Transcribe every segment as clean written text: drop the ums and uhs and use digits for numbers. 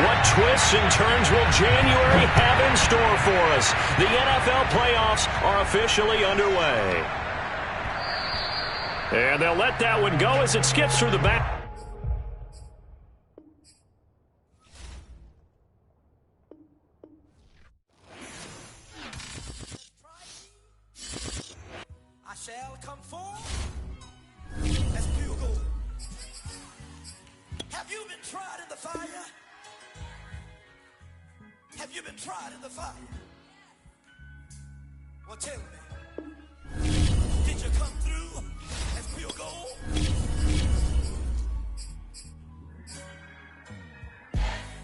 What twists and turns will January have in store for us? The NFL playoffs are officially underway. And they'll let that one go as it skips through the back. I shall come forth as pure gold. Have you been tried in the fire? Have you been tried in the fire? Well, tell me, did you come through as pure gold?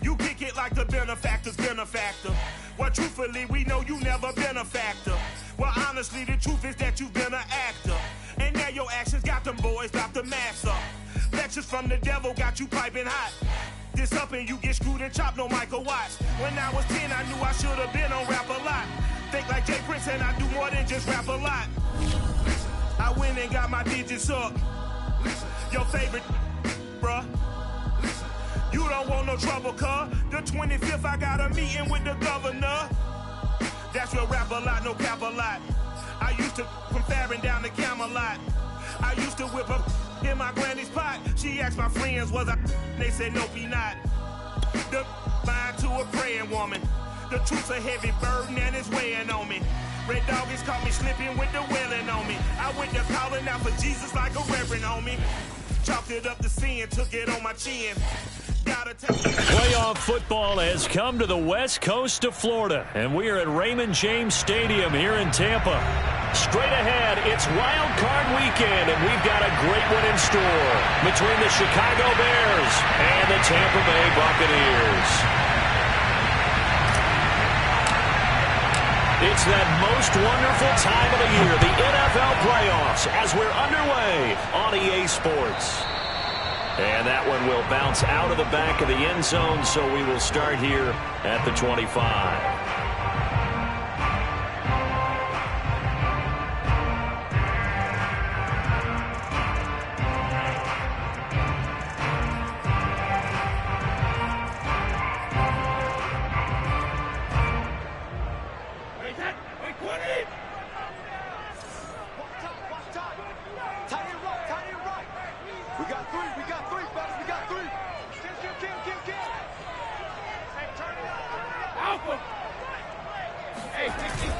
You kick it like the benefactor's benefactor. Well, truthfully, we know you never been a factor. Well, honestly, the truth is that you've been an actor. And now your actions got them boys dropped the mask up. Lectures from the devil got you piping hot. This up and you get screwed and chopped, no Michael Watts. When I was 10, I knew I should have been on Rap a Lot. Think like Jay Prince and I do more than just rap a lot. I went and got my digits up. Your favorite, bruh. You don't want no trouble, cuz. The 25th, I got a meeting with the governor. That's real rap a lot, no cap a lot. I used to from Farron down to Camelot. I used to whip up in my granny's pot. She asked my friends, was I? They said, no, be not. The line to a praying woman. The truth's a heavy burden and it's weighing on me. Red Doggies caught me slipping with the wailing on me. I went to calling out for Jesus like a reverend on me. Chalked it up to sin, took it on my chin. Playoff football has come to the west coast of Florida, and we are at Raymond James Stadium here in Tampa. Straight ahead, it's Wildcard weekend, and we've got a great one in store between the Chicago Bears and the Tampa Bay Buccaneers. It's that most wonderful time of the year, the NFL playoffs, as we're underway on EA Sports. And that one will bounce out of the back of the end zone, so we will start here at the 25.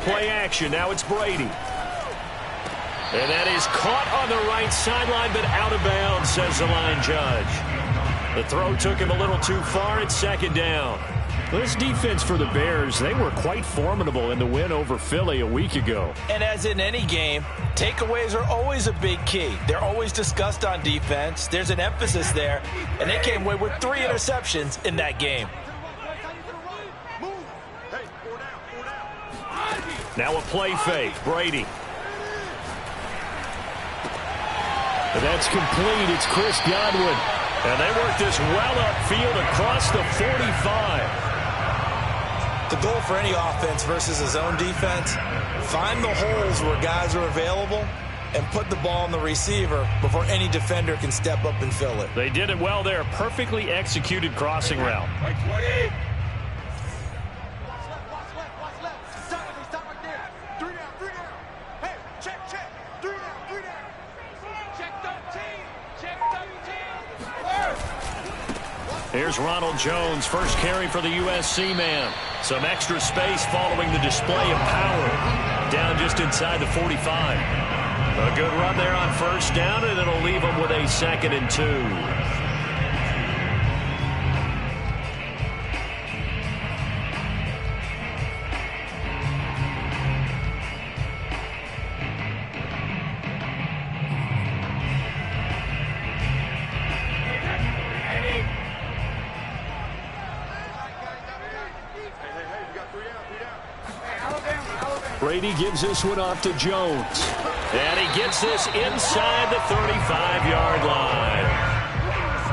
Play action. Now it's Brady. And that is caught on the right sideline, but out of bounds, says the line judge. The throw took him a little too far. It's second down. This defense for the Bears, they were quite formidable in the win over Philly a week ago. And as in any game, takeaways are always a big key. They're always discussed on defense. There's an emphasis there, and they came away with 3 interceptions in that game. Now a play fake. Brady. And that's complete. It's Chris Godwin. And they work this well upfield across the 45. The goal for any offense versus a zone defense, find the holes where guys are available and put the ball on the receiver before any defender can step up and fill it. They did it well there. Perfectly executed crossing route. Here's Ronald Jones, first carry for the USC man. Some extra space following the display of power. Down just inside the 45. A good run there on first down, and it'll leave them with a 2nd and 2. Brady gives this one off to Jones. And he gets this inside the 35-yard line.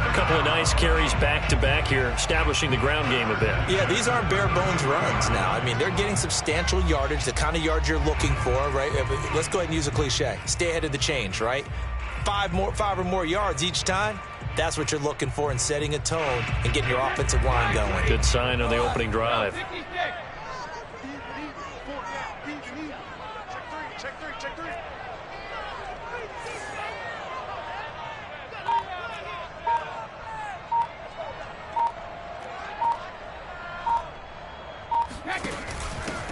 A couple of nice carries back-to-back here, establishing the ground game a bit. Yeah, these aren't bare-bones runs now. I mean, they're getting substantial yardage, the kind of yards you're looking for, right? Let's go ahead and use a cliche. Stay ahead of the change, right? five or more yards each time, that's what you're looking for in setting a tone and getting your offensive line going. Good sign on the opening drive.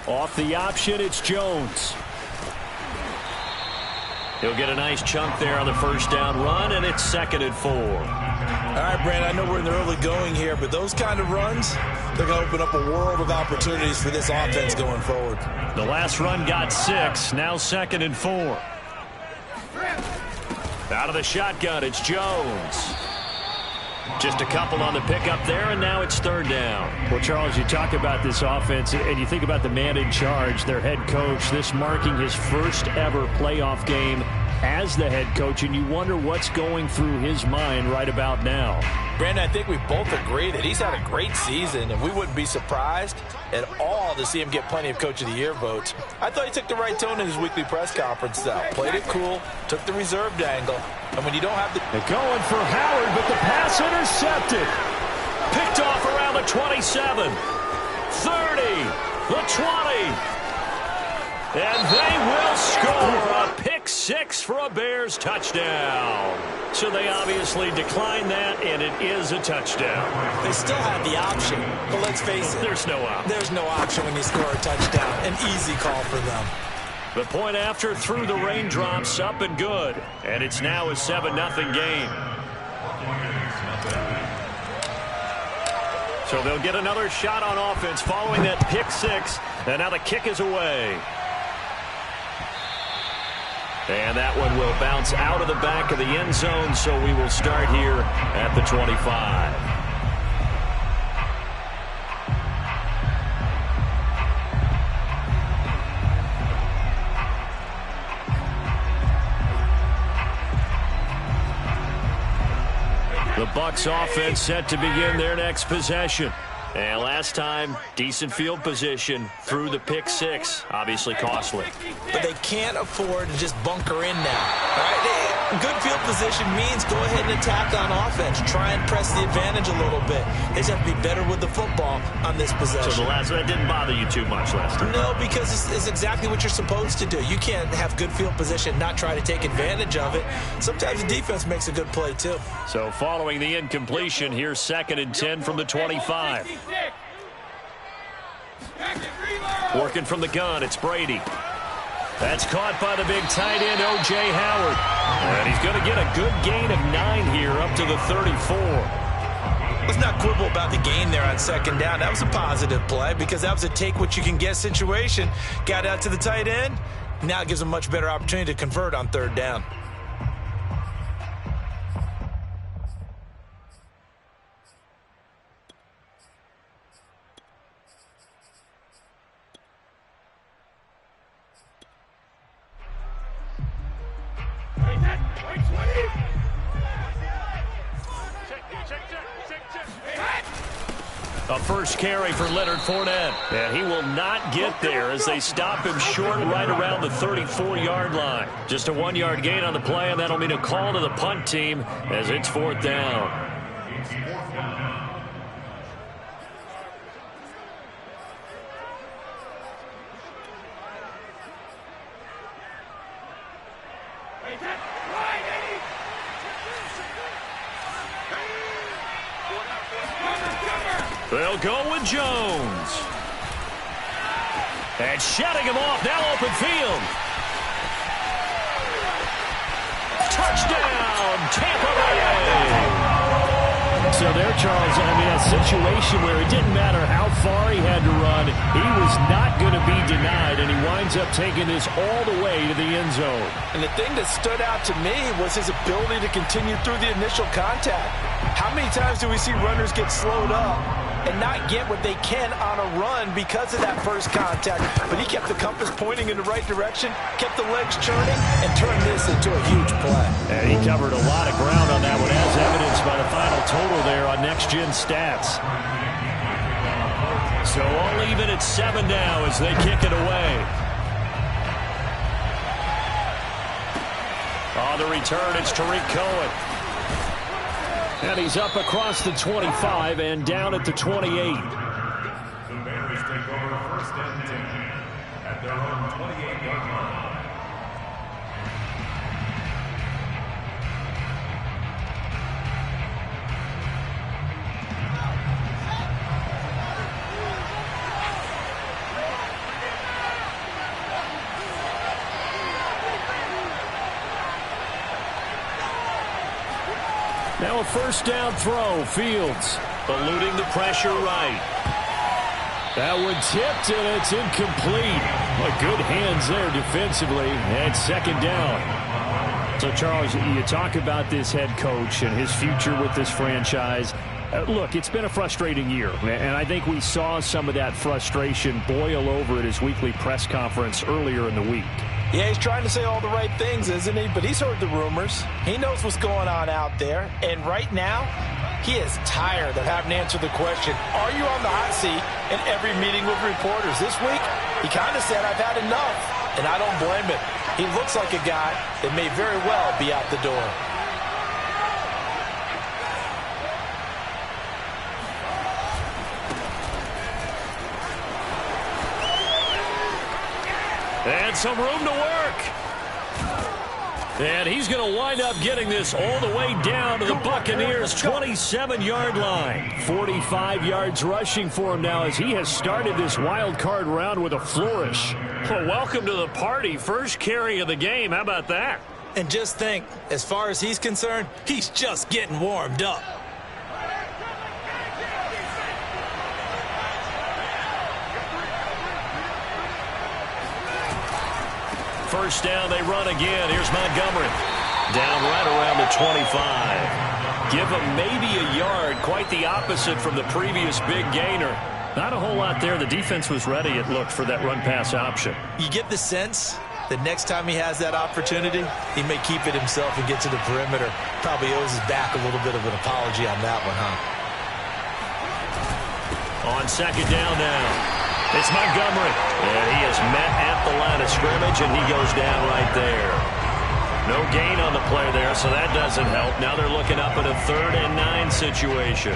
Off the option, it's Jones. He'll get a nice chunk there on the first down run, and it's 2nd and 4. All right, Brandon, I know we're in the early going here, but those kind of runs, they're going to open up a world of opportunities for this offense going forward. The last run got 6, now 2nd and 4. Out of the shotgun, it's Jones. Just a couple on the pickup there, and now it's 3rd down. Well, Charles, you talk about this offense, and you think about the man in charge, their head coach, this marking his first ever playoff game as the head coach, and you wonder what's going through his mind right about now. Brandon, I think we both agree that he's had a great season, and we wouldn't be surprised at all to see him get plenty of Coach of the Year votes. I thought he took the right tone in his weekly press conference, though. Played it cool, took the reserved angle, and when you don't have the... They're going for Howard, but the pass intercepted. Picked off around the 27, 30, the 20. And they will score a pick 6 for a Bears touchdown. So they obviously declined that, and it is a touchdown. They still had the option, but let's face it. There's no option. There's no option when you score a touchdown. An easy call for them. The point after through the raindrops, up and good. And it's now a 7-0 game. So they'll get another shot on offense following that pick 6. And now the kick is away. And that one will bounce out of the back of the end zone, so we will start here at the 25. The Bucs offense set to begin their next possession. And last time, decent field position through the pick 6. Obviously costly. But they can't afford to just bunker in now. All right? Good field position means go ahead and attack on offense. Try and press the advantage a little bit. They just have to be better with the football on this possession. So that didn't bother you too much last time? No, because it's exactly what you're supposed to do. You can't have good field position and not try to take advantage of it. Sometimes the defense makes a good play, too. So following the incompletion, here's 2nd and 10 from the 25. Working from the gun, it's Brady. That's caught by the big tight end, O.J. Howard. And he's going to get a good gain of 9 here up to the 34. Let's not quibble about the gain there on 2nd down. That was a positive play because that was a take-what-you-can-get situation. Got out to the tight end. Now it gives them a much better opportunity to convert on 3rd down. A first carry for Leonard Fournette. And he will not get there as they stop him short right around the 34-yard line. Just a 1-yard gain on the play, and that'll mean a call to the punt team as it's 4th down. They'll go with Jones. And shutting him off, now open field. Touchdown, Tampa Bay. So there, Charles, I mean, a situation where it didn't matter how far he had to run, he was not going to be denied, and he winds up taking this all the way to the end zone. And the thing that stood out to me was his ability to continue through the initial contact. How many times do we see runners get slowed up and not get what they can on a run because of that first contact? But he kept the compass pointing in the right direction, kept the legs churning, and turned this into a huge play. And he covered a lot of ground on that one, as evidenced by the final total there on Next Gen Stats. So all even at 7 now as they kick it away. On the return, it's Tariq Cohen. And he's up across the 25 and down at the 28. The Bears take over first and 10 at their own 28-yard line. Now a first down throw. Fields eluding the pressure right. That one tipped, and it's incomplete. But good hands there defensively. And second down. So, Charles, you talk about this head coach and his future with this franchise. Look, it's been a frustrating year, and I think we saw some of that frustration boil over at his weekly press conference earlier in the week. Yeah, he's trying to say all the right things, isn't he? But he's heard the rumors. He knows what's going on out there. And right now, he is tired of having to answer the question, are you on the hot seat in every meeting with reporters? This week, he kind of said, I've had enough. And I don't blame him. He looks like a guy that may very well be out the door. And some room to work. And he's going to wind up getting this all the way down to the Buccaneers' 27-yard line. 45 yards rushing for him now as he has started this wild card round with a flourish. Well, welcome to the party. First carry of the game. How about that? And just think, as far as he's concerned, he's just getting warmed up. First down, they run again. Here's Montgomery. Down right around the 25. Give him maybe a yard. Quite the opposite from the previous big gainer. Not a whole lot there. The defense was ready, it looked, for that run-pass option. You get the sense that next time he has that opportunity, he may keep it himself and get to the perimeter. Probably owes his back a little bit of an apology on that one, huh? On second down now. It's Montgomery, and he is met at the line of scrimmage, and he goes down right there. No gain on the play there, so that doesn't help. Now they're looking up at a 3rd and 9 situation.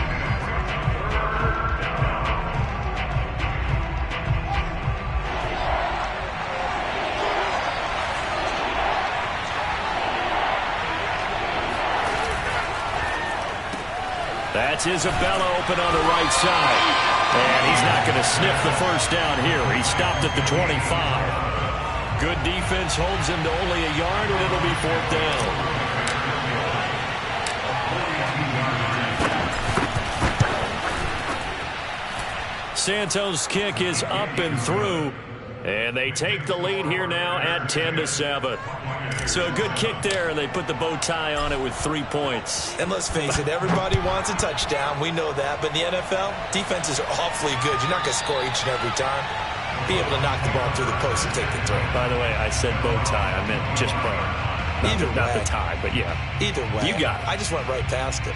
That's Isabella open on the right side. And he's not going to sniff the first down here. He stopped at the 25. Good defense holds him to only a yard, and it'll be 4th down. Santos' kick is up and through. And they take the lead here now at 10-7. So a good kick there, and they put the bow tie on it with 3 points. And let's face it, everybody wants a touchdown. We know that. But in the NFL, defenses are awfully good. You're not going to score each and every time. Be able to knock the ball through the post and take the throw. By the way, I said bow tie. I meant just bow. Not the tie, but yeah. Either way. You got it. I just went right past it.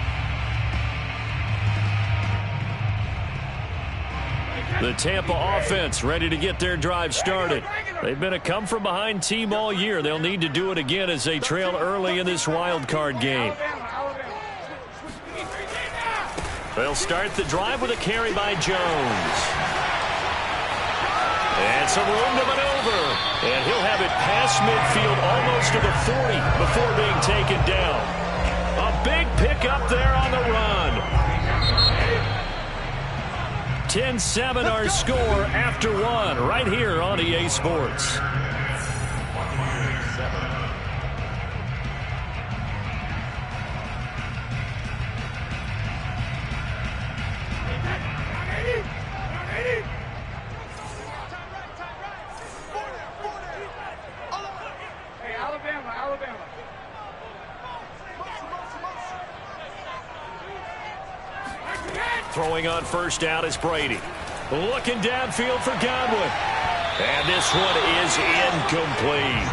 The Tampa offense ready to get their drive started. They've been a come-from-behind team all year. They'll need to do it again as they trail early in this wild card game. They'll start the drive with a carry by Jones. And some room to maneuver. And he'll have it past midfield almost to the 40 before being taken down. A big pickup there on the run. 10-7 our score after 1 right here on EA Sports. Throwing on first down is Brady. Looking downfield for Godwin. And this one is incomplete.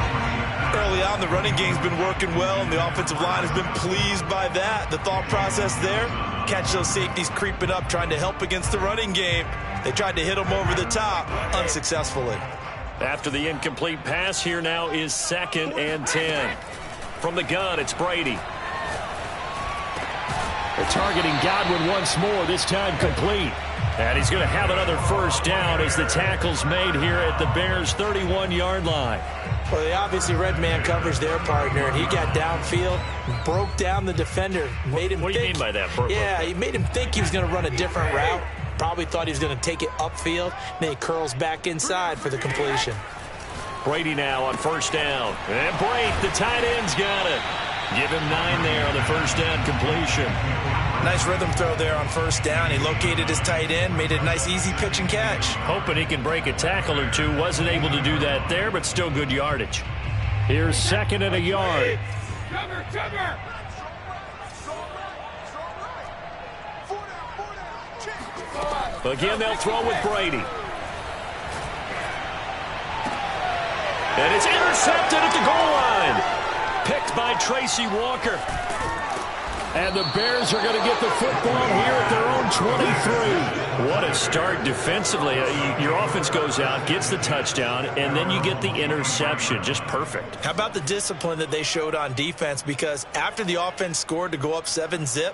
Early on, the running game's been working well, and the offensive line has been pleased by that. The thought process there, catch those safeties creeping up, trying to help against the running game. They tried to hit them over the top, unsuccessfully. After the incomplete pass, here now is 2nd and 10. From the gun, it's Brady. They're targeting Godwin once more, this time complete. And he's going to have another first down as the tackle's made here at the Bears' 31-yard line. Well, they obviously read man coverage their partner, and he got downfield, broke down the defender, made him What do you mean by that? Yeah, he made him think he was going to run a different route. Probably thought he was going to take it upfield. Then he curls back inside for the completion. Brady now on first down. And Brady, the tight end's got it. Give him 9 there on the first down completion. Nice rhythm throw there on first down. He located his tight end, made it a nice easy pitch and catch. Hoping he can break a tackle or two. Wasn't able to do that there, but still good yardage. Here's 2nd and a yard. Cover! Again, they'll throw with Brady. And it's intercepted at the goal line. Picked by Tracy Walker. And the Bears are going to get the football here at their own 23. What a start defensively. Your offense goes out, gets the touchdown, and then you get the interception. Just perfect. How about the discipline that they showed on defense? Because after the offense scored to go up 7-zip,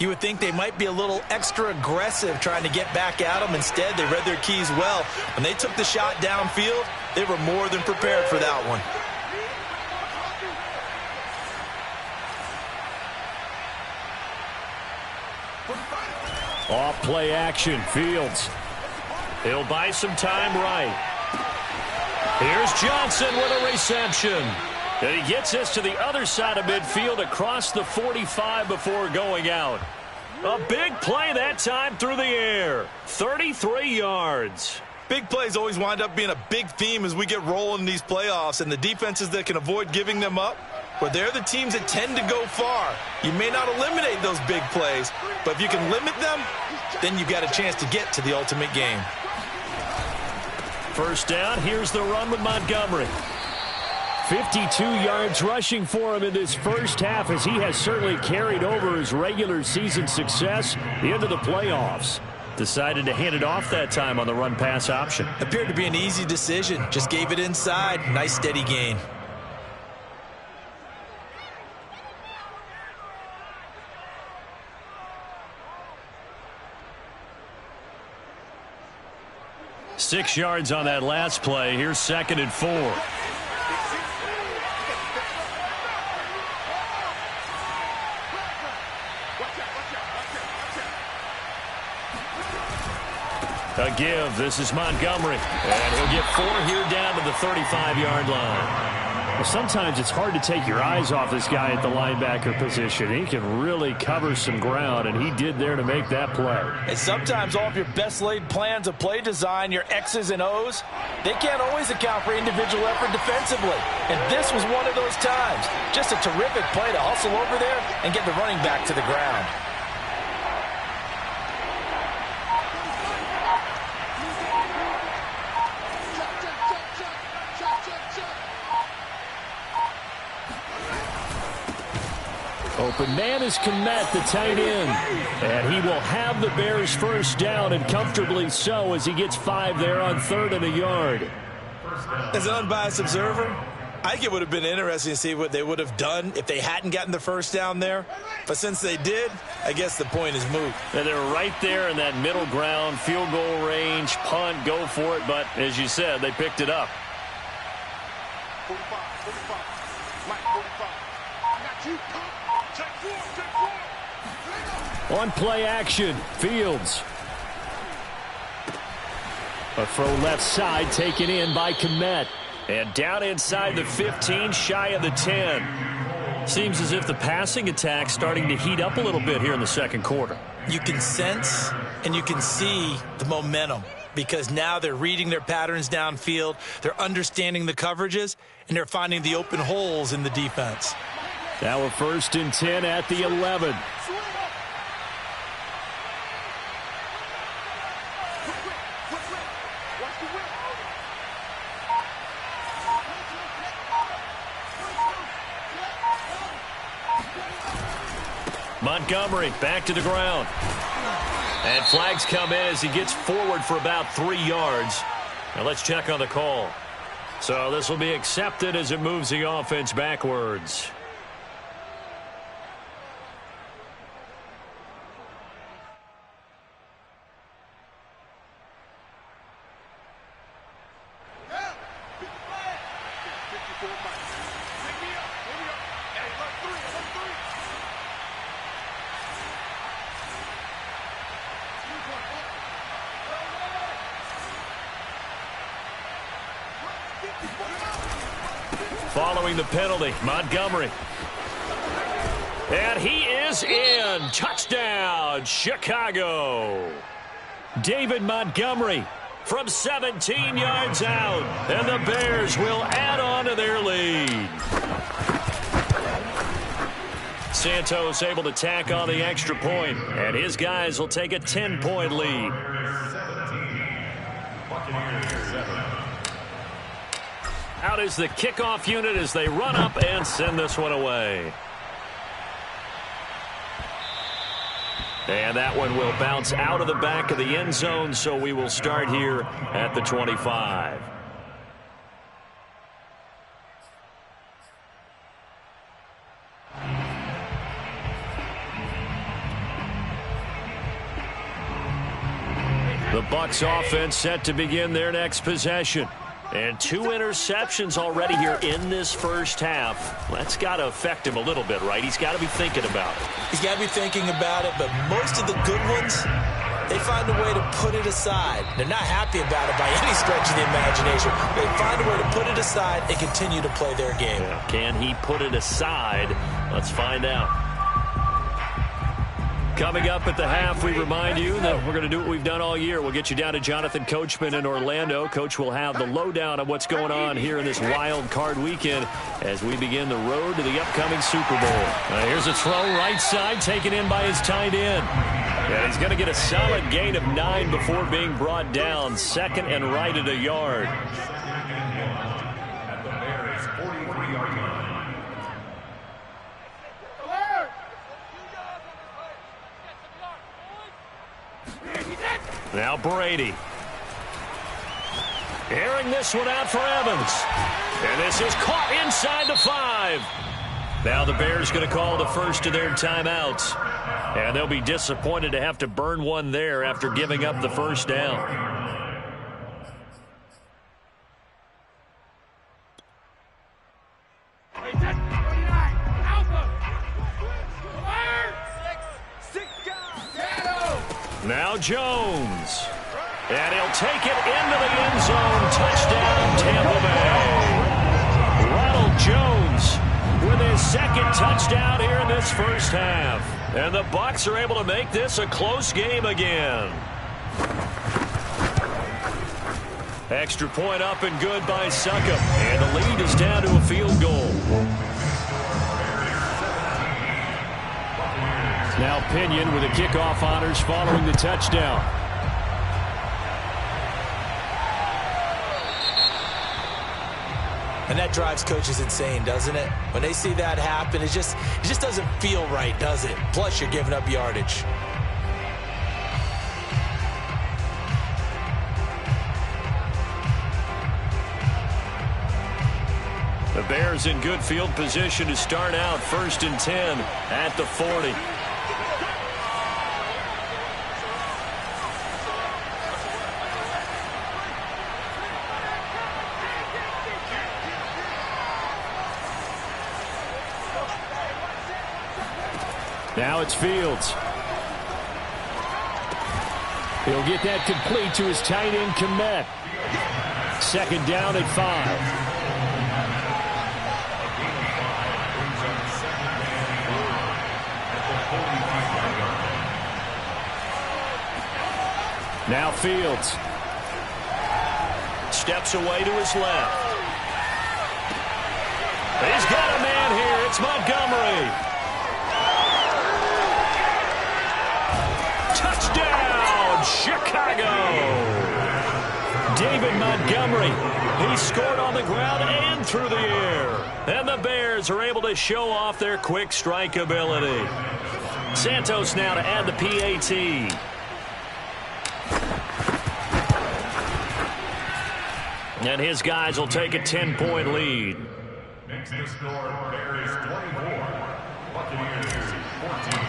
you would think they might be a little extra aggressive trying to get back at them. Instead, they read their keys well. When they took the shot downfield, they were more than prepared for that one. Off play action, Fields. He'll buy some time right. Here's Johnson with a reception. And he gets us to the other side of midfield across the 45 before going out. A big play that time through the air. 33 yards. Big plays always wind up being a big theme as we get rolling in these playoffs, and the defenses that can avoid giving them up, but they're the teams that tend to go far. You may not eliminate those big plays, but if you can limit them, then you've got a chance to get to the ultimate game. First down, here's the run with Montgomery. 52 yards rushing for him in this first half, as he has certainly carried over his regular season success into the playoffs. Decided to hand it off that time on the run-pass option. Appeared to be an easy decision. Just gave it inside. Nice steady gain. Six yards on that last play. Here's 2nd and 4. A give. This is Montgomery. And he'll get 4 here down to the 35-yard line. Well, sometimes it's hard to take your eyes off this guy at the linebacker position. He can really cover some ground, and he did there to make that play. And sometimes all of your best laid plans of play design, your X's and O's, they can't always account for individual effort defensively. And this was one of those times. Just a terrific play to hustle over there and get the running back to the ground. Open man is Kmet, the tight end. And he will have the Bears first down, and comfortably so, as he gets 5 there on 3rd and a yard. As an unbiased observer, I think it would have been interesting to see what they would have done if they hadn't gotten the first down there. But since they did, I guess the point is moot. And they're right there in that middle ground, field goal range, punt, go for it. But as you said, they picked it up. On play action, Fields. A throw left side taken in by Kmet. And down inside the 15, shy of the 10. Seems as if the passing attack's starting to heat up a little bit here in the second quarter. You can sense and you can see the momentum, because now they're reading their patterns downfield, they're understanding the coverages, and they're finding the open holes in the defense. Now a 1st and 10 at the 11. Montgomery back to the ground. And flags come in as he gets forward for about 3 yards. Now let's check on the call. So this will be accepted as it moves the offense backwards. Following the penalty, Montgomery. And he is in. Touchdown, Chicago. David Montgomery from 17 yards out. And the Bears will add on to their lead. Santos able to tack on the extra point, and his guys will take a 10-point lead. Out is the kickoff unit as they run up and send this one away. And that one will bounce out of the back of the end zone, so we will start here at the 25. The Bucs offense set to begin their next possession. And 2 interceptions already here in this first half. That's got to affect him a little bit, right? He's got to be thinking about it. He's got to be thinking about it, but most of the good ones, they find a way to put it aside. They're not happy about it by any stretch of the imagination. They find a way to put it aside and continue to play their game. Yeah. Can he put it aside? Let's find out. Coming up at the half, we remind you that we're going to do what we've done all year. We'll get you down to Jonathan Coachman in Orlando. Coach will have the lowdown of what's going on here in this wild card weekend as we begin the road to the upcoming Super Bowl. Here's a throw right side taken in by his tight end. And he's going to get a solid gain of 9 before being brought down. Second and right at a yard. At the Bears' 43-yard line. Now Brady. Airing this one out for Evans. And this is caught inside the 5. Now the Bears going to call the first of their timeouts. And they'll be disappointed to have to burn one there after giving up the first down. Now Jones. And he'll take it into the end zone. Touchdown, Tampa Bay. Ronald Jones with his second touchdown here in this first half. And the Bucs are able to make this a close game again. Extra point up and good by Succop. And the lead is down to a field goal. Now Pinion with the kickoff honors following the touchdown. And that drives coaches insane, doesn't it? When they see that happen, it just doesn't feel right, does it? Plus, you're giving up yardage. The Bears in good field position to start out 1st and 10 at the 40. Now it's Fields. He'll get that complete to his tight end, Kmet. 2nd down at 5. Now Fields. Steps away to his left. He's got a man here. It's Montgomery. Touchdown, Chicago. David Montgomery. He scored on the ground and through the air. And the Bears are able to show off their quick strike ability. Santos now to add the PAT. And his guys will take a 10-point lead. Makes the score Bears 24, Buccaneers 14.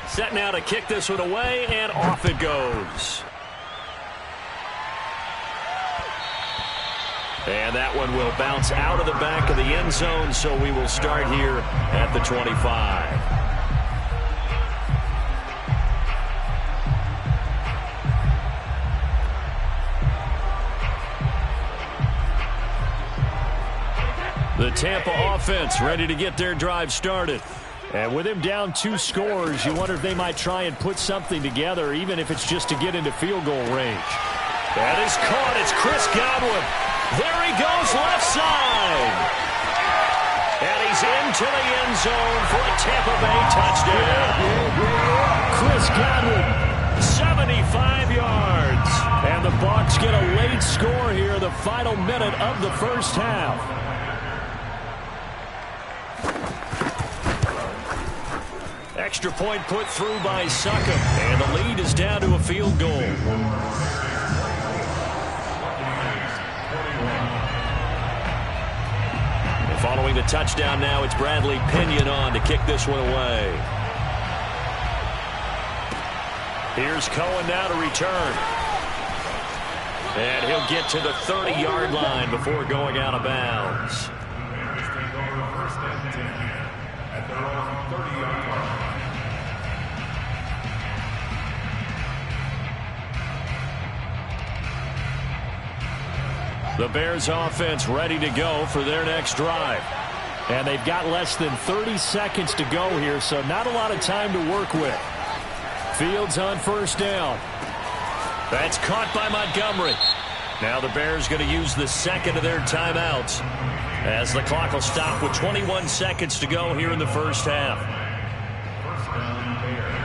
Set now to kick this one away, and off it goes. And that one will bounce out of the back of the end zone, so we will start here at the 25. The Tampa offense ready to get their drive started. And with him down 2 scores, you wonder if they might try and put something together, even if it's just to get into field goal range. That is caught. It's Chris Godwin. There he goes, left side. And he's into the end zone for a Tampa Bay touchdown. Chris Godwin, 75 yards. And the Bucs get a late score here, the final minute of the first half. Extra point put through by Succop, and the lead is down to a field goal. And following the touchdown now, it's Bradley Pinion on to kick this one away. Here's Cohen now to return. And he'll get to the 30-yard line before going out of bounds. First and 10 at their own 30-yard line. The Bears offense ready to go for their next drive. And they've got less than 30 seconds to go here, so not a lot of time to work with. Fields on first down. That's caught by Montgomery. Now the Bears going to use the second of their timeouts as the clock will stop with 21 seconds to go here in the first half. First down, Bears.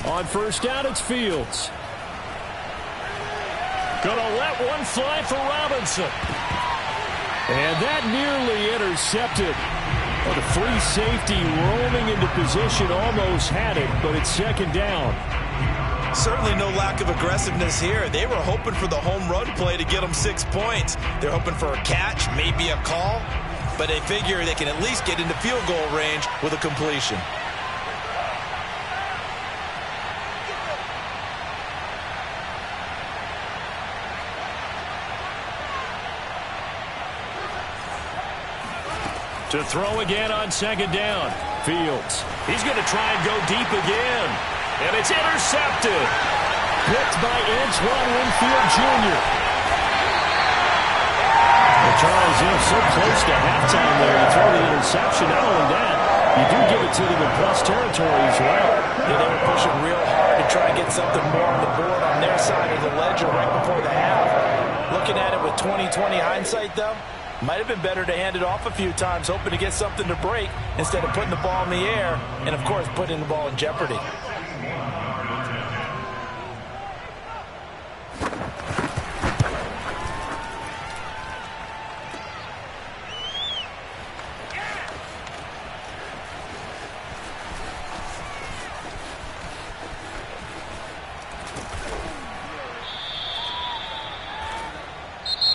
On first down, it's Fields. Gonna let one fly for Robinson. And that nearly intercepted. Well, the free safety roaming into position almost had it, but it's second down. Certainly no lack of aggressiveness here. They were hoping for the home run play to get them 6 points. They're hoping for a catch, maybe a call, but they figure they can at least get into field goal range with a completion. To throw again on second down. Fields. He's going to try and go deep again. And it's intercepted. Picked by Antoine Winfield Jr. Well, Charles, so close to halftime there. You throw the interception. Not only that, you do give it to them in plus territory as well. Yeah, they were pushing real hard to try and get something more on the board on their side of the ledger right before the half. Looking at it with 20/20 hindsight, though, might have been better to hand it off a few times, hoping to get something to break instead of putting the ball in the air and, of course, putting the ball in jeopardy.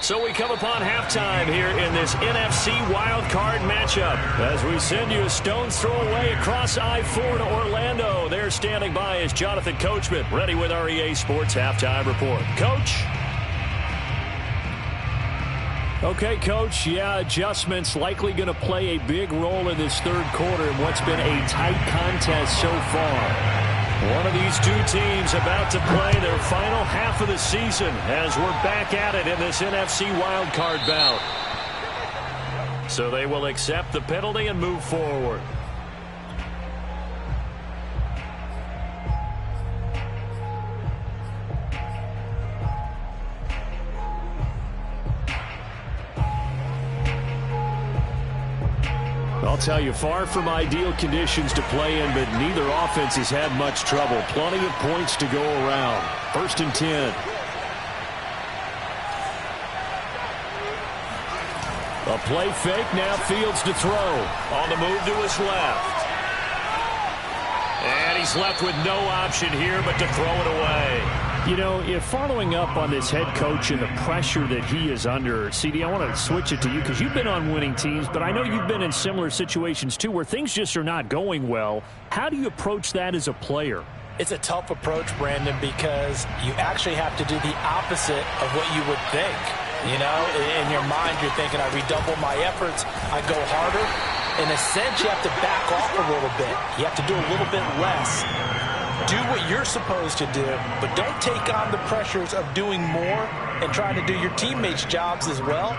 So we come upon halftime here in this NFC Wildcard matchup as we send you a stone's throw away across I-4 to Orlando. There standing by is Jonathan Coachman, ready with our EA Sports Halftime Report. Coach? Okay, Coach. Yeah, adjustments likely going to play a big role in this third quarter in what's been a tight contest so far. One of these two teams about to play their final half of the season as we're back at it in this NFC wildcard bout. So they will accept the penalty and move forward. I'll tell you, far from ideal conditions to play in, but neither offense has had much trouble. Plenty of points to go around. First and 10. A play fake, now Fields to throw. On the move to his left. And he's left with no option here but to throw it away. You know, if following up on this head coach and the pressure that he is under, CD, I want to switch it to you because you've been on winning teams, but I know you've been in similar situations too where things just are not going well. How do you approach that as a player? It's a tough approach, Brandon, because you actually have to do the opposite of what you would think. You know, in your mind, you're thinking, I redouble my efforts, I go harder. In a sense, you have to back off a little bit. You have to do a little bit less. Do what you're supposed to do, but don't take on the pressures of doing more and trying to do your teammates' jobs as well.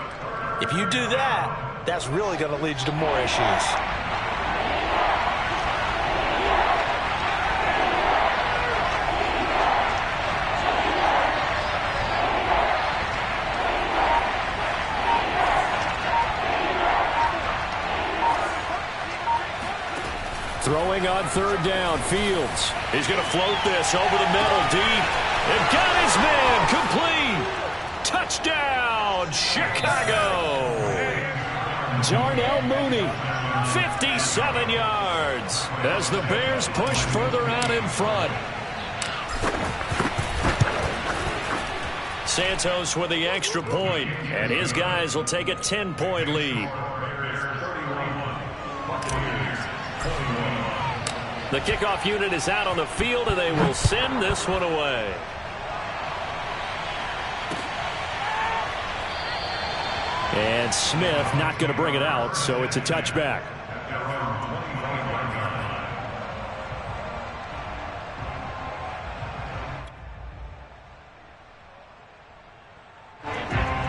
If you do that, that's really going to lead you to more issues. Throwing on third down, Fields. He's going to float this over the middle deep. And got his man complete. Touchdown, Chicago. Darnell Mooney, 57 yards as the Bears push further out in front. Santos with the extra point, and his guys will take a 10-point lead. The kickoff unit is out on the field, and they will send this one away. And Smith not going to bring it out, so it's a touchback.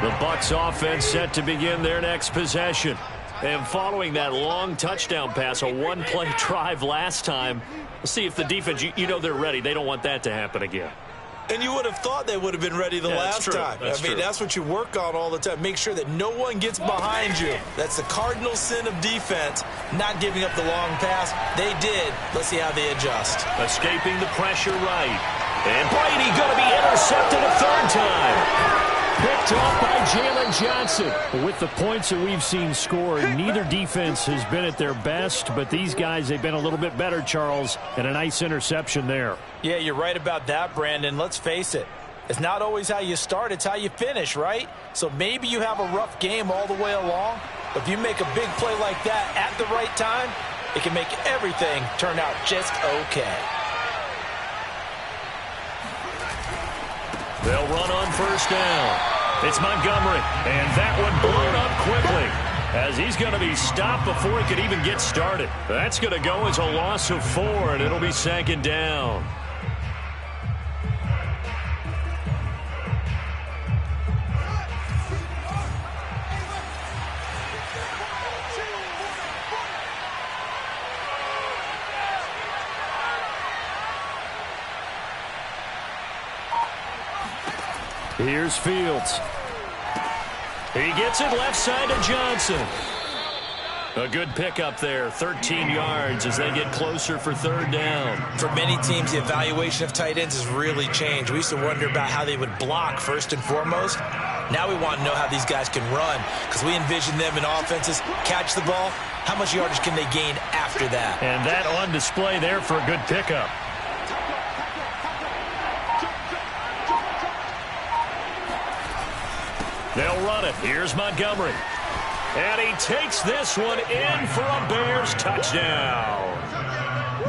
The Bucs offense set to begin their next possession. And following that long touchdown pass, a one-play drive last time, we'll see if the defense, you know they're ready. They don't want that to happen again. And you would have thought they would have been ready the last time. I mean, that's what you work on all the time. Make sure that no one gets behind you. That's the cardinal sin of defense, not giving up the long pass. They did. Let's see how they adjust. Escaping the pressure right. And Brady going to be intercepted a third time. Picked off by Jalen Johnson. With the points that we've seen scored, neither defense has been at their best, but these guys, they've been a little bit better, Charles, and a nice interception there. Yeah, you're right about that, Brandon. Let's face it. It's not always how you start, it's how you finish, right? So maybe you have a rough game all the way along, but if you make a big play like that at the right time, it can make everything turn out just okay. They'll run on first down. It's Montgomery, and that one blown up quickly as he's going to be stopped before he could even get started. That's going to go as a loss of 4, and it'll be second down. Here's Fields. He gets it left side to Johnson. A good pickup there, 13 yards as they get closer for third down. For many teams, the evaluation of tight ends has really changed. We used to wonder about how they would block first and foremost. Now we want to know how these guys can run because we envision them in offenses, catch the ball. How much yardage can they gain after that? And that on display there for a good pickup. They'll run it. Here's Montgomery. And he takes this one in for a Bears touchdown.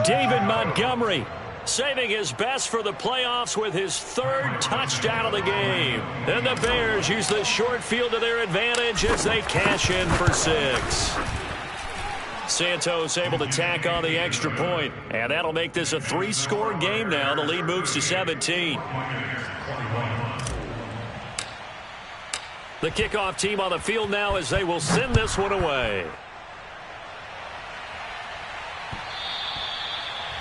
David Montgomery saving his best for the playoffs with his third touchdown of the game. And the Bears use the short field to their advantage as they cash in for 6. Santos able to tack on the extra point. And that'll make this a 3-score game now. The lead moves to 17. The kickoff team on the field now as they will send this one away.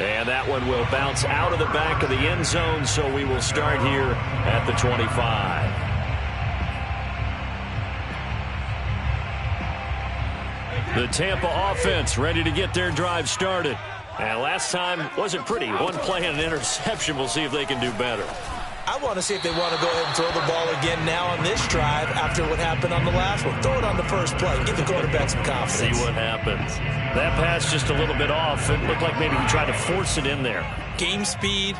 And that one will bounce out of the back of the end zone, so we will start here at the 25. The Tampa offense ready to get their drive started. And last time wasn't pretty. One play and an interception. We'll see if they can do better. I want to see if they want to go ahead and throw the ball again now on this drive after what happened on the last one. Throw it on the first play. Give the quarterback some confidence. See what happens. That pass just a little bit off. It looked like maybe he tried to force it in there. Game speed,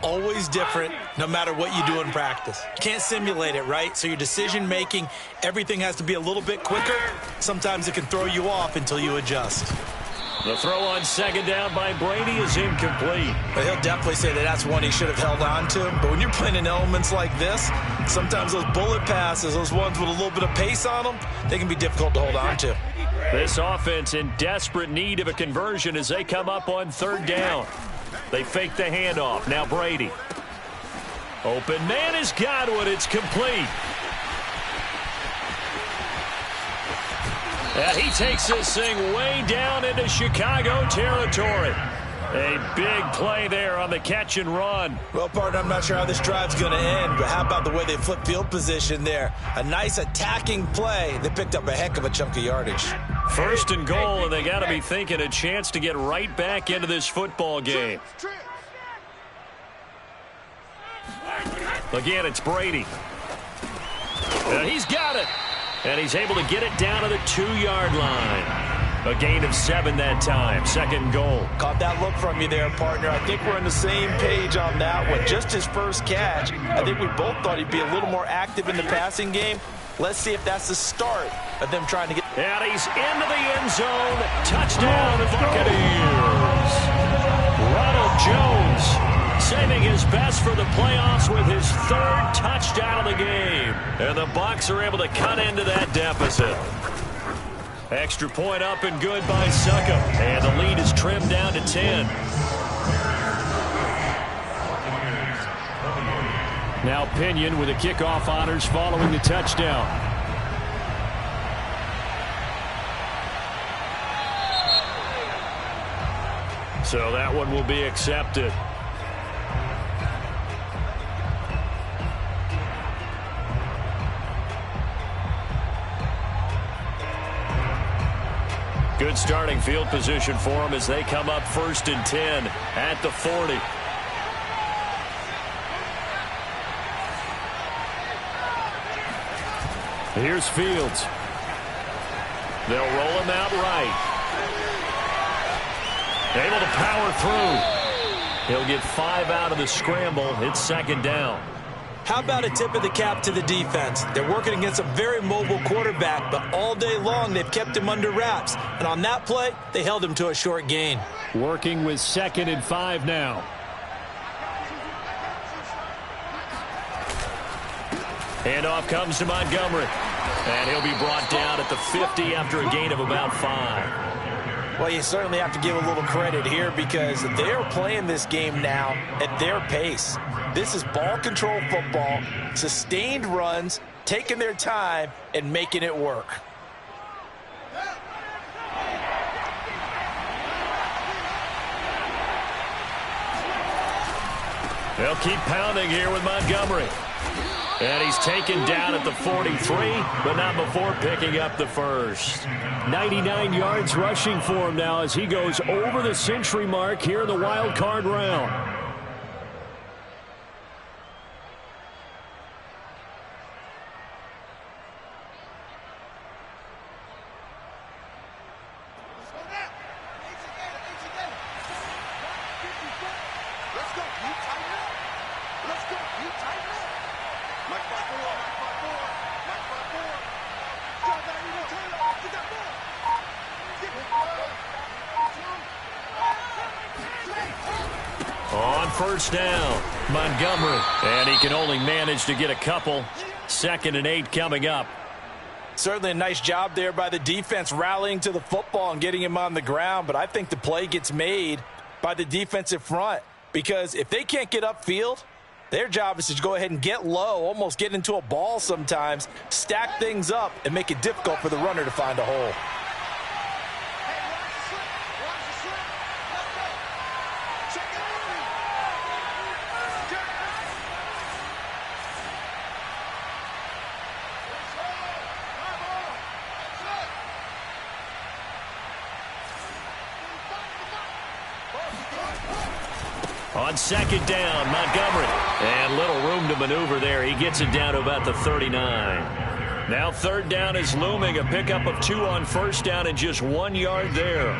always different no matter what you do in practice. You can't simulate it, right? So your decision-making, everything has to be a little bit quicker. Sometimes it can throw you off until you adjust. The throw on second down by Brady is incomplete. But he'll definitely say that that's one he should have held on to. But when you're playing in elements like this, sometimes those bullet passes, those ones with a little bit of pace on them, they can be difficult to hold on to. This offense in desperate need of a conversion as they come up on third down. They fake the handoff. Now Brady. Open man is Godwin. It's complete. And he takes this thing way down into Chicago territory. A big play there on the catch and run. Well, partner, I'm not sure how this drive's going to end, but how about the way they flip field position there? A nice attacking play. They picked up a heck of a chunk of yardage. First and goal, and they got to be thinking a chance to get right back into this football game. Again, it's Brady. And he's got it. And he's able to get it down to the 2-yard line. A gain of 7 that time. Second and goal. Caught that look from you there, partner. I think we're on the same page on that one. Just his first catch. I think we both thought he'd be a little more active in the passing game. Let's see if that's the start of them trying to get... And he's into the end zone. Touchdown, Buccaneers. Ronald Jones saving his best for the playoffs with his 3rd touchdown of the game. And the Bucs are able to cut into that deficit. Extra point up and good by Suckup. And the lead is trimmed down to 10. Now Pinion with the kickoff honors following the touchdown. So that one will be accepted. Good starting field position for them as they come up 1st and 10 at the 40. Here's Fields. They'll roll him out right. Able to power through. He'll get 5 out of the scramble. It's second down. How about a tip of the cap to the defense? They're working against a very mobile quarterback, but all day long they've kept him under wraps. And on that play, they held him to a short gain. Working with 2nd and 5 now. Handoff comes to Montgomery. And he'll be brought down at the 50 after a gain of about 5. Well, you certainly have to give a little credit here because they're playing this game now at their pace. This is ball control football, sustained runs, taking their time and making it work. They'll keep pounding here with Montgomery. And he's taken down at the 43, but not before picking up the first. 99 yards rushing for him now as he goes over the century mark here in the wild card round. On first down, Montgomery. And he can only manage to get a couple. 2nd and 8 coming up. Certainly a nice job there by the defense rallying to the football and getting him on the ground. But I think the play gets made by the defensive front. Because if they can't get upfield, their job is to go ahead and get low, almost get into a ball sometimes, stack things up, and make it difficult for the runner to find a hole. On second down, Montgomery. And little room to maneuver there. He gets it down to about the 39. Now third down is looming. A pickup of 2 on first down and just 1 yard there.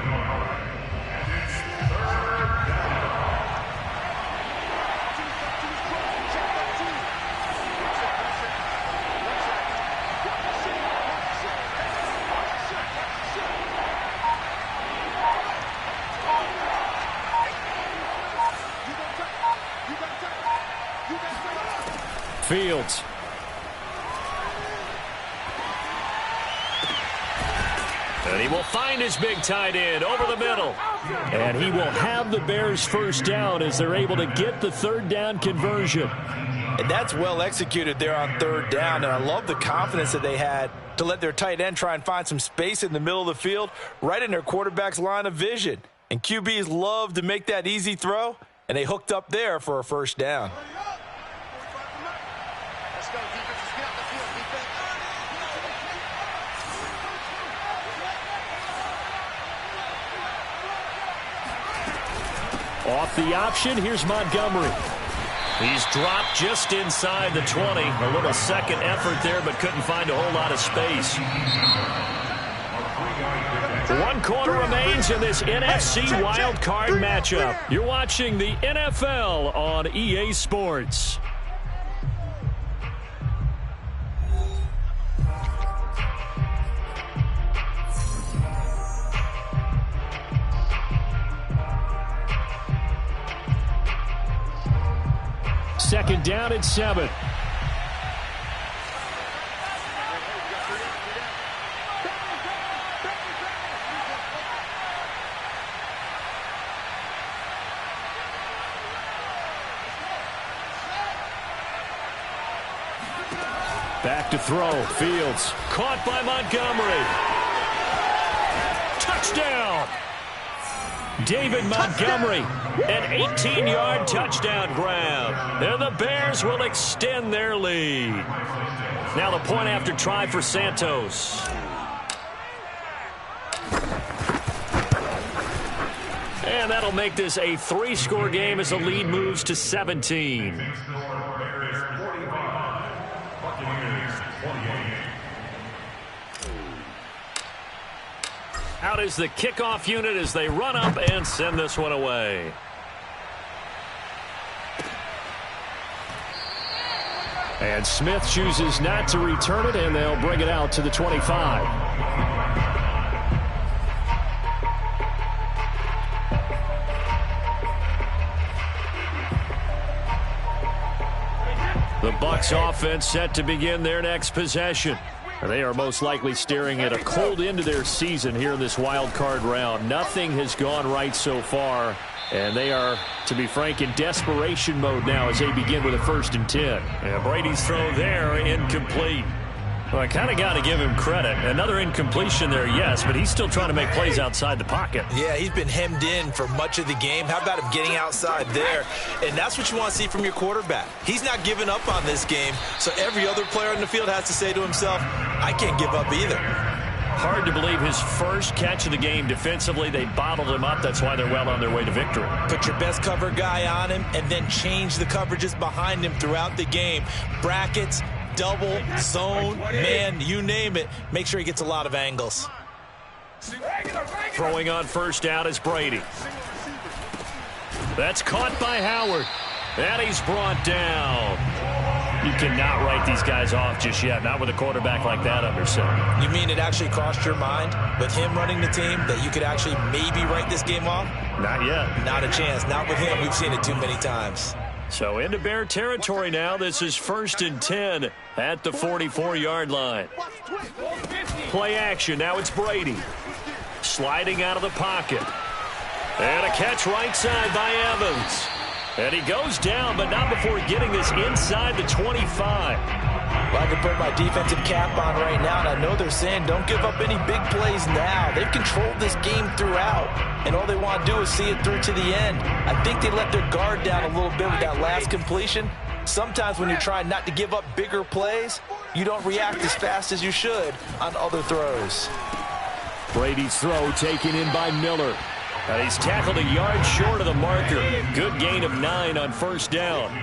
Fields. And he will find his big tight end over the middle. And he will have the Bears first down as they're able to get the third down conversion. And that's well executed there on third down. And I love the confidence that they had to let their tight end try and find some space in the middle of the field, right in their quarterback's line of vision. And QBs love to make that easy throw, and they hooked up there for a first down. Off the option, here's Montgomery. He's dropped just inside the 20. A little second effort there, but couldn't find a whole lot of space. 1 quarter remains in this NFC Wildcard matchup. You're watching the NFL on EA Sports. Second down at 7. Back to throw. Fields. Caught by Montgomery. Touchdown! David Montgomery, an 18-yard touchdown grab. And the Bears will extend their lead. Now the point after try for Santos. And that'll make this a 3-score game as the lead moves to 17. Out is the kickoff unit as they run up and send this one away. And Smith chooses not to return it, and they'll bring it out to the 25. The Bucs offense set to begin their next possession. They are most likely staring at a cold end to their season here in this wild card round. Nothing has gone right so far, and they are, to be frank, in desperation mode now as they begin with a 1st and 10. Yeah, Brady's throw there, incomplete. Well, I kind of got to give him credit. Another incompletion there, yes, but he's still trying to make plays outside the pocket. Yeah, he's been hemmed in for much of the game. How about him getting outside there? And that's what you want to see from your quarterback. He's not giving up on this game, so every other player in the field has to say to himself, I can't give up either. Hard to believe his first catch of the game defensively. They bottled him up. That's why they're well on their way to victory. Put your best cover guy on him and then change the coverages behind him throughout the game. Brackets, double, zone, man, you name it. Make sure he gets a lot of angles. Throwing on first down is Brady. That's caught by Howard. And he's brought down. You cannot write these guys off just yet, not with a quarterback like that under center. You mean it actually crossed your mind with him running the team that you could actually maybe write this game off? Not yet. Not a chance. Not with him. We've seen it too many times. So into Bear territory now. This is 1st and 10 at the 44-yard line. Play action. Now it's Brady. Sliding out of the pocket. And a catch right side by Evans. And he goes down, but not before getting this inside the 25. Well, I can put my defensive cap on right now, and I know they're saying don't give up any big plays now. They've controlled this game throughout, and all they want to do is see it through to the end. I think they let their guard down a little bit with that last completion. Sometimes when you're trying not to give up bigger plays, you don't react as fast as you should on other throws. Brady's throw taken in by Miller. And he's tackled a yard short of the marker. Good gain of 9 on first down.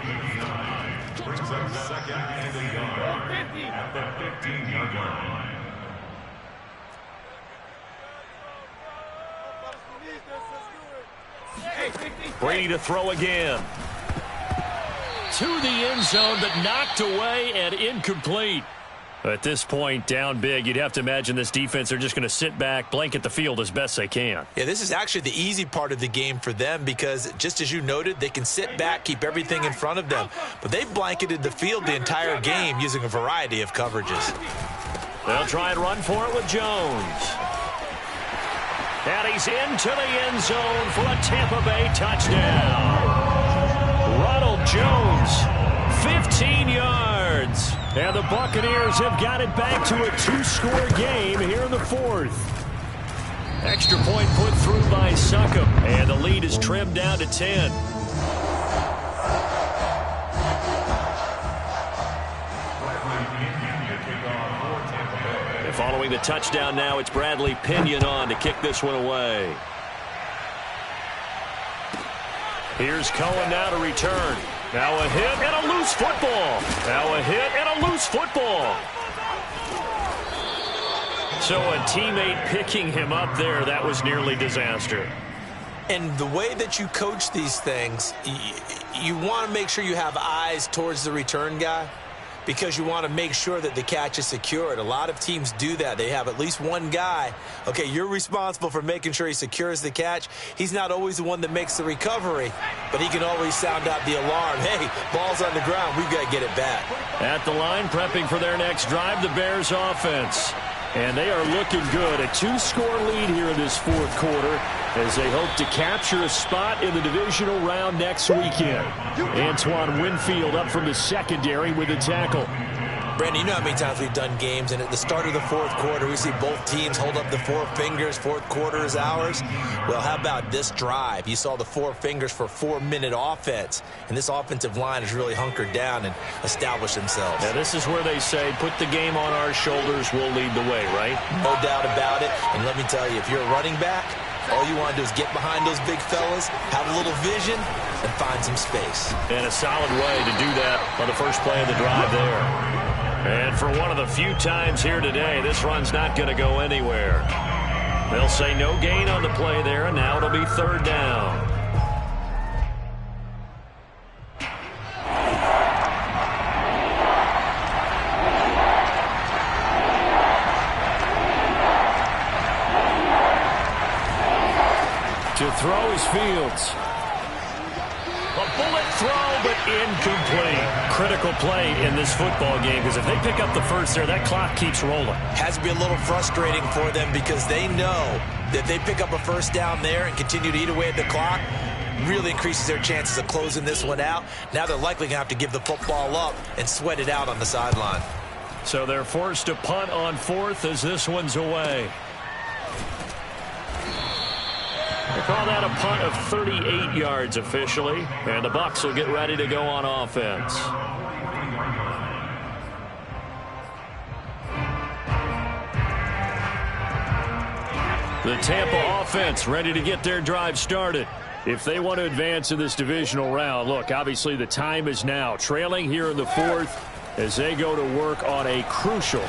Brings up 2nd and a yard at the 15-yard line. Brady to throw again. To the end zone, but knocked away and incomplete. At this point, down big, you'd have to imagine this defense are just going to sit back, blanket the field as best they can. Yeah, this is actually the easy part of the game for them because, just as you noted, they can sit back, keep everything in front of them. But they've blanketed the field the entire game using a variety of coverages. They'll try and run for it with Jones. And he's into the end zone for a Tampa Bay touchdown. Ronald Jones, 15 yards. And the Buccaneers have got it back to a 2-score game here in the fourth. Extra point put through by Succop. And the lead is trimmed down to 10. And following the touchdown now, it's Bradley Pinion on to kick this one away. Here's Cohen now to return. Now a hit and a loose football. Now a hit and a loose football. So a teammate picking him up there, that was nearly disaster. And the way that you coach these things, you want to make sure you have eyes towards the return guy because you want to make sure that the catch is secured. A lot of teams do that. They have at least one guy. Okay, you're responsible for making sure he secures the catch. He's not always the one that makes the recovery, but he can always sound out the alarm. Hey, ball's on the ground. We've got to get it back. At the line, prepping for their next drive, the Bears offense. And they are looking good. A 2-score lead here in this fourth quarter as they hope to capture a spot in the divisional round next weekend. Antoine Winfield up from the secondary with a tackle. Brandon, you know how many times we've done games, and at the start of the fourth quarter, we see both teams hold up the 4 fingers, fourth quarter is ours. Well, how about this drive? You saw the 4 fingers for 4-minute offense, and this offensive line has really hunkered down and established themselves. Now, this is where they say, put the game on our shoulders, we'll lead the way, right? No doubt about it, and let me tell you, if you're a running back, all you want to do is get behind those big fellas, have a little vision, and find some space. And a solid way to do that on the first play of the drive there. And for one of the few times here today, this run's not going to go anywhere. They'll say no gain on the play there, and now it'll be third down. To throw is Fields. A bullet throw, but incomplete. Critical play in this football game because if they pick up the first there, that clock keeps rolling. Has to be a little frustrating for them because they know that they pick up a first down there and continue to eat away at the clock, really increases their chances of closing this one out. Now they're likely going to have to give the football up and sweat it out on the sideline. So they're forced to punt on fourth as this one's away. They call that a punt of 38 yards officially, and the Bucs will get ready to go on offense. The Tampa offense ready to get their drive started. If they want to advance in this divisional round, look, obviously the time is now. Trailing here in the fourth as they go to work on a crucial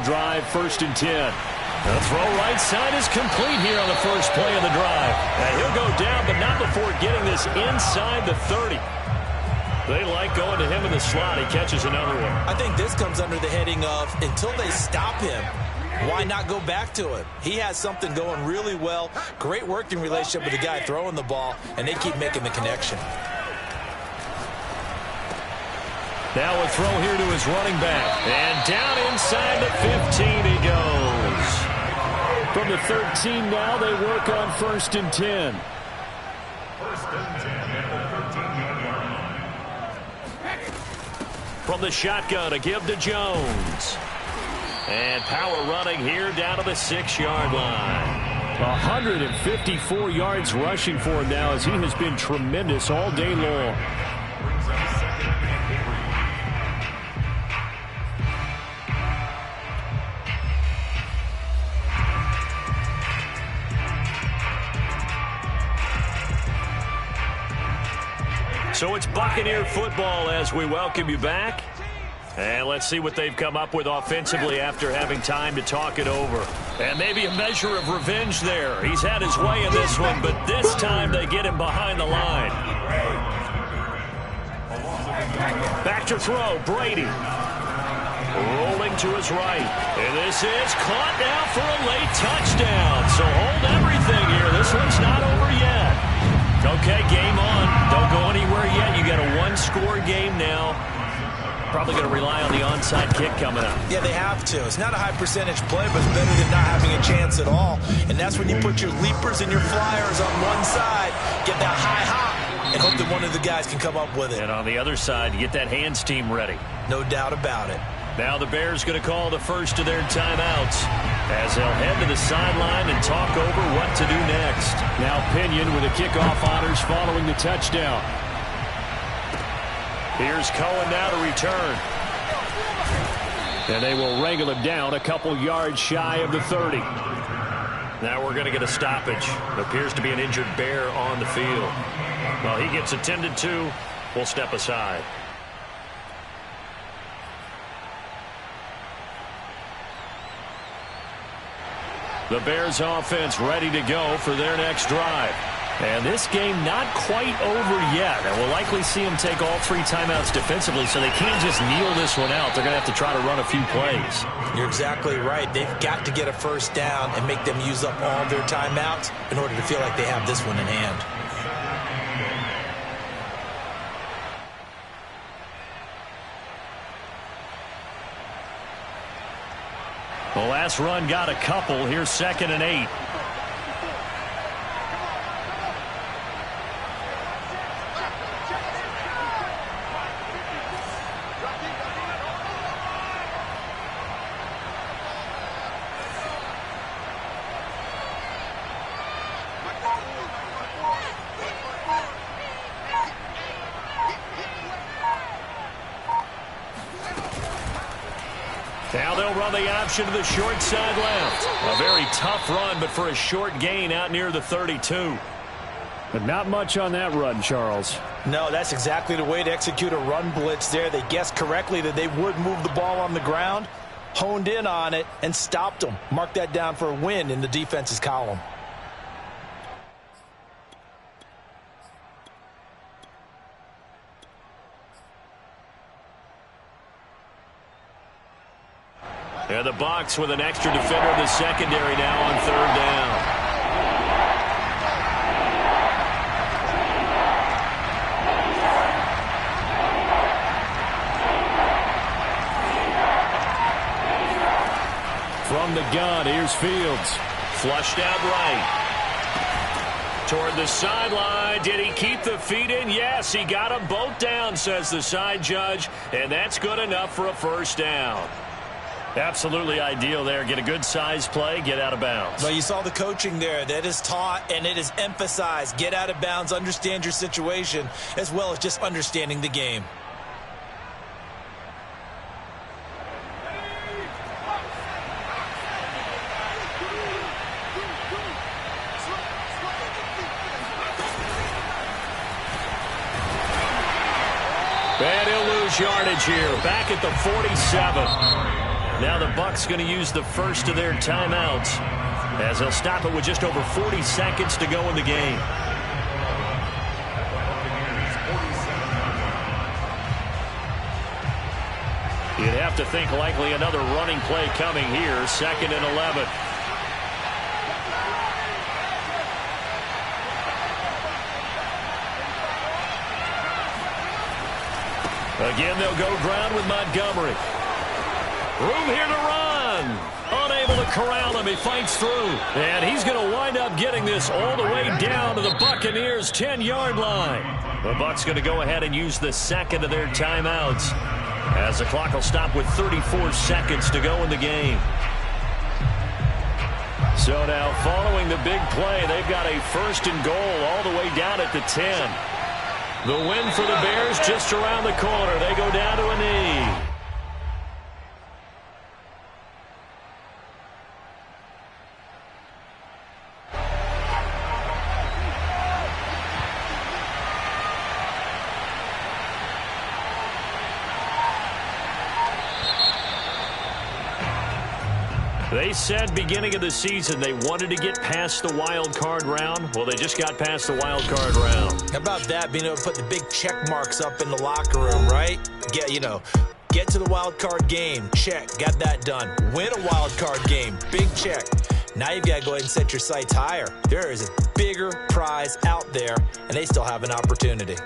drive, 1st and 10. The throw right side is complete here on the first play of the drive. And he'll go down, but not before getting this inside the 30. They like going to him in the slot. He catches another one. I think this comes under the heading of until they stop him, why not go back to him? He has something going really well. Great working relationship with the guy throwing the ball, and they keep making the connection. Now a throw here to his running back. And down inside the 15 he goes. From the 13 now, they work on 1st and 10. 1st and 10 at the 13-yard line. From the shotgun, a give to Jones. And power running here down to the 6-yard line. 154 yards rushing for him now as he has been tremendous all day long. So it's Buccaneer football as we welcome you back. And let's see what they've come up with offensively after having time to talk it over. And maybe a measure of revenge there. He's had his way in this one, but this time they get him behind the line. Back to throw, Brady. Rolling to his right. And this is caught now for a late touchdown. So hold everything here. This one's not over yet. Okay, game on. Don't go anywhere yet. You got a one-score game now. Probably going to rely on the onside kick coming up. Yeah, they have to. It's not a high percentage play, but it's better than not having a chance at all. And that's when you put your leapers and your flyers on one side, get that high hop, and hope that one of the guys can come up with it. And on the other side, you get that hands team ready. No doubt about it. Now the Bears going to call the first of their timeouts as they'll head to the sideline and talk over what to do next. Now Pinion with the kickoff honors following the touchdown. Here's Cohen now to return. And they will wrangle him down a couple yards shy of the 30. Now we're going to get a stoppage. It appears to be an injured Bear on the field. While he gets attended to, we'll step aside. The Bears offense ready to go for their next drive. And this game not quite over yet. And we'll likely see them take all three timeouts defensively, so they can't just kneel this one out. They're going to have to try to run a few plays. You're exactly right. They've got to get a first down and make them use up all their timeouts in order to feel like they have this one in hand. The last run got a couple. Here's 2nd and 8. Now they'll run the option to the short side left. A very tough run, but for a short gain out near the 32. But not much on that run, Charles. No, that's exactly the way to execute a run blitz there. They guessed correctly that they would move the ball on the ground, honed in on it, and stopped them. Mark that down for a win in the defense's column. And the Bucs with an extra defender in the secondary now on 3rd down. From the gun, here's Fields. Flushed out right. Toward the sideline. Did he keep the feet in? Yes, he got them both down, says the side judge. And that's good enough for a first down. Absolutely ideal there. Get a good size play, get out of bounds. Well, you saw the coaching there. That is taught and it is emphasized. Get out of bounds, understand your situation, as well as just understanding the game. And he'll lose yardage here. Back at the 47. Now the Bucs going to use the first of their timeouts as they'll stop it with just over 40 seconds to go in the game. You'd have to think likely another running play coming here. 2nd and 11. Again, they'll go ground with Montgomery. Room here to run. Unable to corral him. He fights through. And he's going to wind up getting this all the way down to the Buccaneers' 10-yard line. The Bucs going to go ahead and use the second of their timeouts as the clock will stop with 34 seconds to go in the game. So now following the big play, they've got a 1st and goal all the way down at the 10. The win for the Bears just around the corner. They go down to a knee. They said beginning of the season they wanted to get past the wild card round. Well, they just got past the wild card round. How about that, being able to put the big check marks up in the locker room, right? Get Get to the wild card game. Check. Got that done. Win a wild card game. Big check. Now you've got to go ahead and set your sights higher. There is a bigger prize out there, and they still have an opportunity.